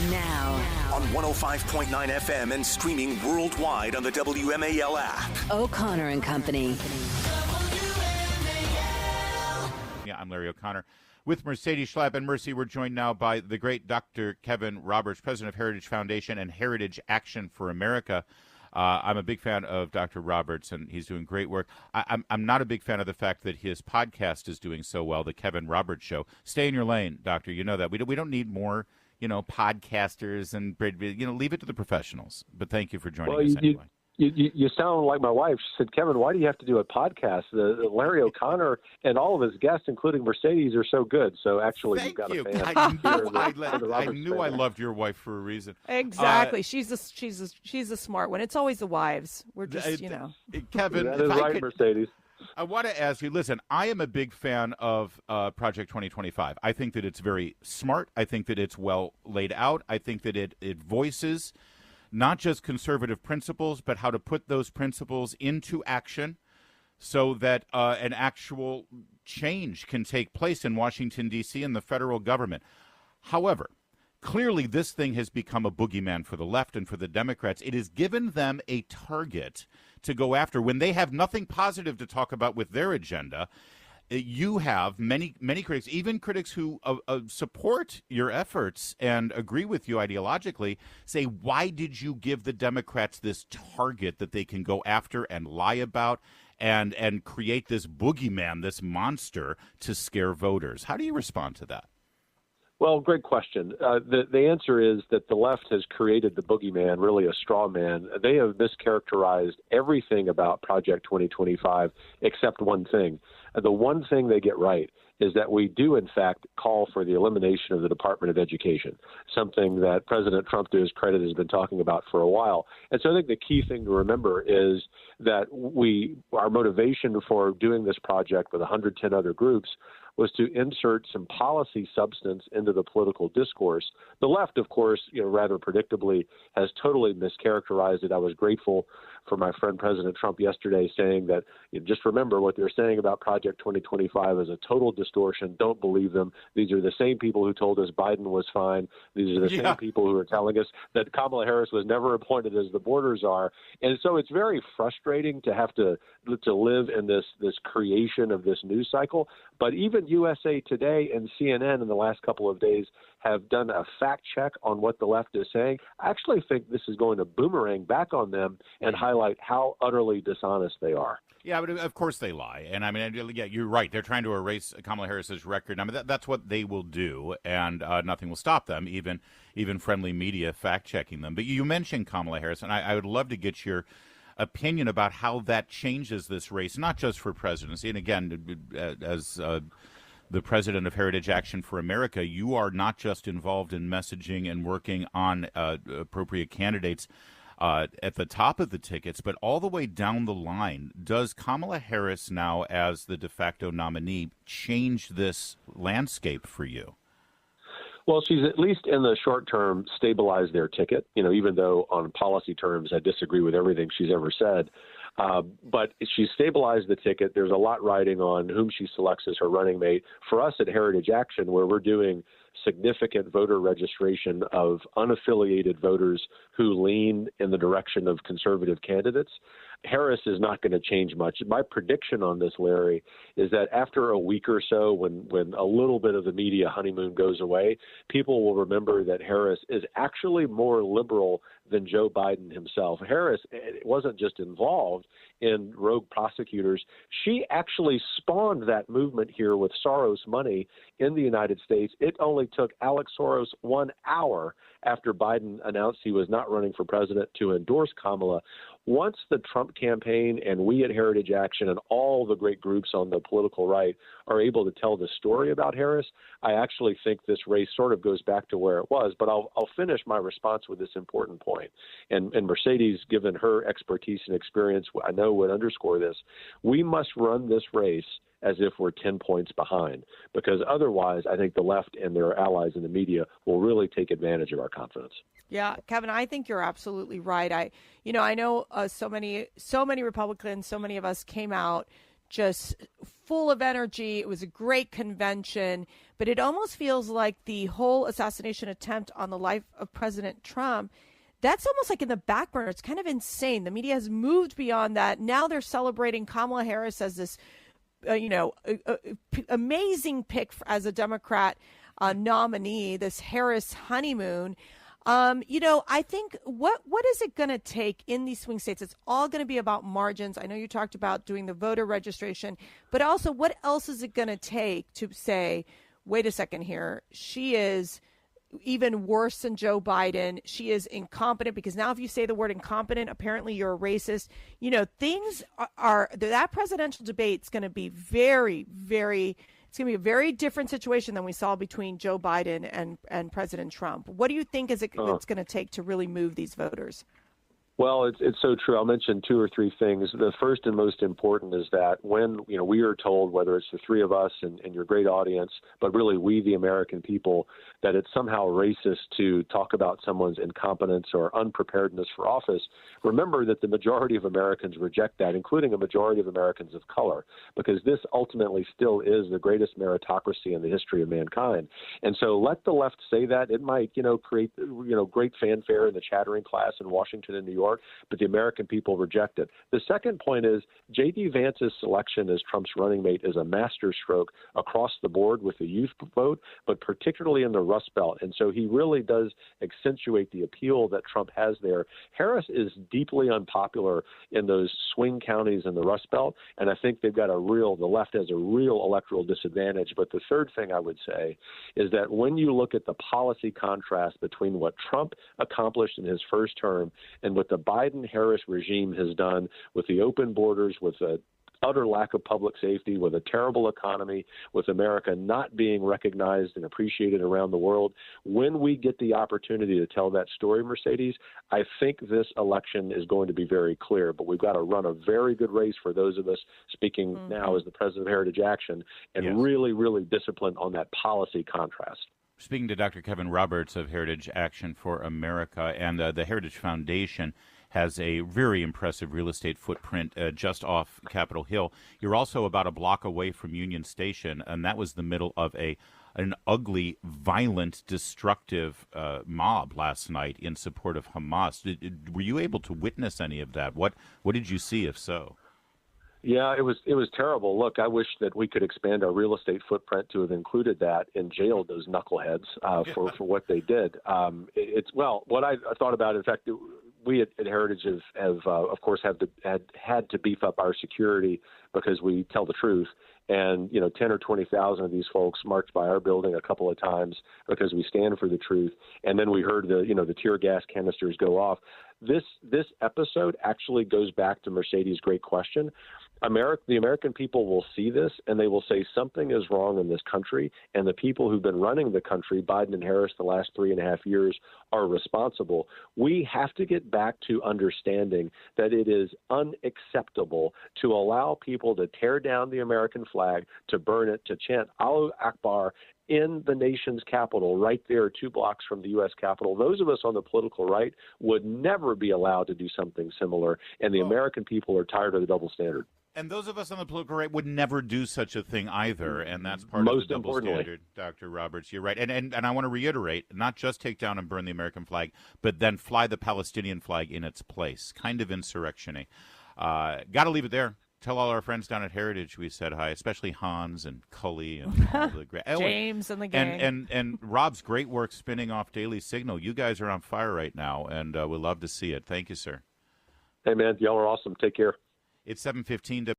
Now. On 105.9 FM and streaming worldwide on the WMAL app. O'Connor and Company. Yeah, I'm Larry O'Connor with Mercedes Schlapp. And Mercy, we're joined now by the great Dr. Kevin Roberts, president of Heritage Foundation and Heritage Action for America. I'm a big fan of Dr. Roberts, and he's doing great work. I'm not a big fan of the fact that his podcast is doing so well, the Kevin Roberts Show. Stay in your lane, Doctor. You know that. We don't need more, podcasters and, leave it to the professionals. But thank you for joining us anyway. You sound like my wife. She said, Kevin, why do you have to do a podcast? Larry O'Connor and all of his guests, including Mercedes, are so good. So actually, you've got a fan. I knew I loved your wife for a reason. Exactly. She's a smart one. It's always the wives. We're just, Kevin, that is right, Mercedes. I want to ask you, listen, I am a big fan of Project 2025. I think that it's very smart. I think that it's well laid out. I think that it voices not just conservative principles, but how to put those principles into action so that an actual change can take place in Washington, D.C. and the federal government. However, clearly this thing has become a boogeyman for the left and for the Democrats. It has given them a target to go after when they have nothing positive to talk about with their agenda. You have many critics, even critics who support your efforts and agree with you ideologically, say, why did you give the Democrats this target that they can go after and lie about and create this boogeyman, this monster to scare voters? How do you respond to that? Well, great question. The answer is that the left has created the boogeyman, really a straw man. They have mischaracterized everything about Project 2025 except one thing. The one thing they get right is that we do, in fact, call for the elimination of the Department of Education, something that President Trump, to his credit, has been talking about for a while. And so I think the key thing to remember is that our motivation for doing this project with 110 other groups was to insert some policy substance into the political discourse. The left, of course, rather predictably, has totally mischaracterized it. I was grateful for my friend President Trump yesterday saying that, just remember what they're saying about Project 2025 is a total distortion. Don't believe them. These are the same people who told us Biden was fine. These are the same people who are telling us that Kamala Harris was never appointed as the borders are. And so it's very frustrating to have to live in this creation of this news cycle. But even USA Today and CNN in the last couple of days have done a fact check on what the left is saying. I actually think this is going to boomerang back on them and highlight how utterly dishonest they are. Yeah, but of course they lie. And I mean, yeah, you're right. They're trying to erase Kamala Harris's record. I mean, that's what they will do, and nothing will stop them, even friendly media fact-checking them. But you mentioned Kamala Harris, and I would love to get your opinion about how that changes this race, not just for presidency. And again, as the president of Heritage Action for America, you are not just involved in messaging and working on appropriate candidates at the top of the tickets, but all the way down the line. Does Kamala Harris now, as the de facto nominee, change this landscape for you? Well, she's at least in the short term stabilized their ticket, even though on policy terms I disagree with everything she's ever said. But she stabilized the ticket. There's a lot riding on whom she selects as her running mate. For us at Heritage Action, where we're doing significant voter registration of unaffiliated voters who lean in the direction of conservative candidates, Harris is not going to change much. My prediction on this, Larry, is that after a week or so, when a little bit of the media honeymoon goes away, people will remember that Harris is actually more liberal than Joe Biden himself. Harris wasn't just involved in rogue prosecutors. She actually spawned that movement here with Soros money in the United States. It only took Alex Soros 1 hour after Biden announced he was not running for president to endorse Kamala. Once the Trump campaign and we at Heritage Action and all the great groups on the political right are able to tell the story about Harris, I actually think this race sort of goes back to where it was. But I'll finish my response with this important point. And Mercedes, given her expertise and experience, I know would underscore this. We must run this race as if we're 10 points behind, because otherwise I think the left and their allies in the media will really take advantage of our confidence. Yeah, Kevin, I think you're absolutely right. I know so many Republicans, so many of us came out just full of energy. It was a great convention, but it almost feels like the whole assassination attempt on the life of President Trump, that's almost like in the back burner. It's kind of insane. The media has moved beyond that. Now they're celebrating Kamala Harris as this, amazing pick as a Democrat nominee, this Harris honeymoon. I think what is it going to take in these swing states? It's all going to be about margins. I know you talked about doing the voter registration, but also what else is it going to take to say, wait a second here, she is even worse than Joe Biden. She is incompetent, because now if you say the word incompetent, apparently you're a racist. Things are that presidential debate is going to be very, very, it's going to be a very different situation than we saw between Joe Biden and President Trump. What do you think it's going to take to really move these voters? Well, it's so true. I'll mention two or three things. The first and most important is that when we are told, whether it's the three of us and your great audience, but really we, the American people, that it's somehow racist to talk about someone's incompetence or unpreparedness for office, remember that the majority of Americans reject that, including a majority of Americans of color, because this ultimately still is the greatest meritocracy in the history of mankind. And so let the left say that. It might, create, great fanfare in the chattering class in Washington and New York, but the American people reject it. The second point is J.D. Vance's selection as Trump's running mate is a masterstroke across the board with the youth vote, but particularly in the Rust Belt. And so he really does accentuate the appeal that Trump has there. Harris is deeply unpopular in those swing counties in the Rust Belt, and I think they've got the left has a real electoral disadvantage. But the third thing I would say is that when you look at the policy contrast between what Trump accomplished in his first term and what the Biden-Harris regime has done with the open borders, with a utter lack of public safety, with a terrible economy, with America not being recognized and appreciated around the world. When we get the opportunity to tell that story, Mercedes, I think this election is going to be very clear. But we've got to run a very good race for those of us speaking now as the president of Heritage Action and really, really disciplined on that policy contrast. Speaking to Dr. Kevin Roberts of Heritage Action for America, and the Heritage Foundation has a very impressive real estate footprint just off Capitol Hill. You're also about a block away from Union Station, and that was the middle of an ugly, violent, destructive mob last night in support of Hamas. Were you able to witness any of that? What did you see, if so? Yeah, it was terrible. Look, I wish that we could expand our real estate footprint to have included that and jailed those knuckleheads for what they did. What I thought about, in fact, we at Heritage have of course, had to beef up our security because we tell the truth. And, 10 or 20,000 of these folks marched by our building a couple of times because we stand for the truth. And then we heard the tear gas canisters go off. This episode actually goes back to Mercedes' great question. The American people will see this and they will say something is wrong in this country, and the people who've been running the country, Biden and Harris, the last 3.5 years, are responsible. We have to get back to understanding that it is unacceptable to allow people to tear down the American flag, to burn it, to chant Allahu Akbar in the nation's capital, right there 2 blocks from the U.S. Capitol. Those of us on the political right would never be allowed to do something similar, and the American people are tired of the double standard. And those of us on the political right would never do such a thing either, and that's part of the double standard, Dr. Roberts. You're right. And I want to reiterate, not just take down and burn the American flag, but then fly the Palestinian flag in its place. Kind of insurrection-y. Got to leave it there. Tell all our friends down at Heritage we said hi, especially Hans and Cully and all the great James and the gang. And Rob's great work spinning off Daily Signal. You guys are on fire right now, and we'd love to see it. Thank you, sir. Hey, man, y'all are awesome. Take care. It's 7:15.